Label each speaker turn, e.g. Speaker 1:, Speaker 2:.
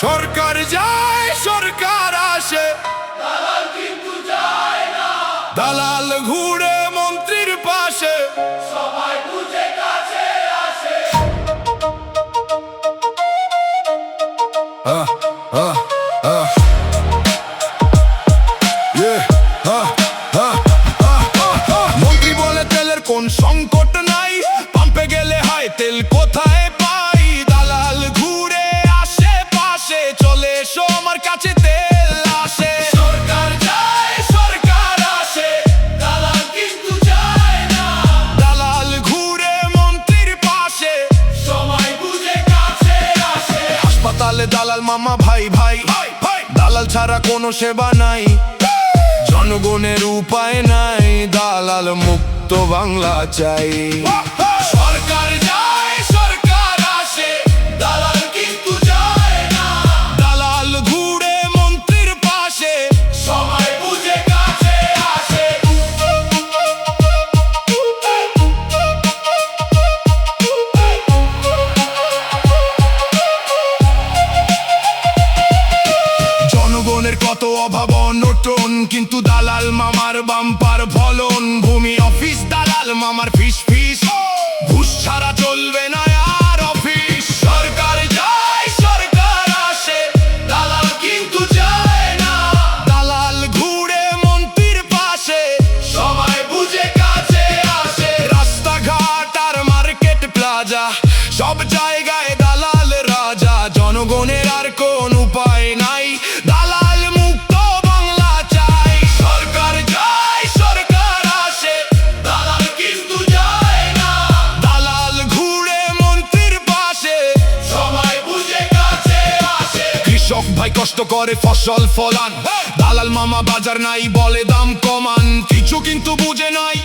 Speaker 1: সরকার যায় সরকার আসে,
Speaker 2: দালাল কিন্তু যায় না।
Speaker 1: দালাল ঘুরে মন্ত্রীর পাশে,
Speaker 2: সবাই বুঝে কাছে আসে।
Speaker 1: আহ, আহ, আহ। Yeah, আহ, আহ, আহ, আহ, আহ। মন্ত্রী বলে তেলের কোন সংকট নাই, পাম্পে গেলে হয় তেল কোথায় পাই। দালাল ঘুরে আশেপাশে, চলে এসো আমার কাছে তেল আসে।
Speaker 2: সরকার যায় সরকার আসে, দালাল কিন্তু যায় না।
Speaker 1: দালাল ঘুরে মন্ত্রীর পাশে,
Speaker 2: সবাই বুঝে কাছে আসে।
Speaker 1: হাসপাতালে দালাল মামা ভাই ভাই ভাই ভাই, দালাল ছাড়া কোনো সেবা নাই, জনগণের উপায় নাই, দালাল মুক্ত বাংলা চাই।
Speaker 2: সরকার যায় সরকার আসে, দালাল কিন্তু যায় না।
Speaker 1: দালাল ঘুরে মন্ত্রীর পাশে,
Speaker 2: সবাই বুঝে কাছে আসে।
Speaker 1: জনগণের কত অভাব অনটন, কিন্তু দালাল মামার বাম্পার ফলন। ভূমি অফিস দালাল মামার ফিস ফিস, ঘুষ ছাড়া চলবে না আর অফিস।
Speaker 2: সরকার যায় সরকার আসে, দালাল কিন্তু যায় না।
Speaker 1: দালাল ঘুরে মন্ত্রীর পাশে,
Speaker 2: সবাই বুঝে কাছে আসে।
Speaker 1: রাস্তাঘাট আর মার্কেট প্লাজা, সব জায়গায় দালাল রাজা, জনগণের আর কোন উপায় নাই, দালাল মুক্ত বাংলা চাই।
Speaker 2: সরকার যায় সরকার আসে, দালাল কিন্তু যায় না।
Speaker 1: দালাল ঘুরে মন্ত্রীর পাশে,
Speaker 2: সবাই বুঝে কাছে আসে।
Speaker 1: কৃষক ভাই কষ্ট করে ফসল ফলান, দালাল মামা বাজার নাই বলে দাম কমান, কিছু কিন্তু বুঝে নাই।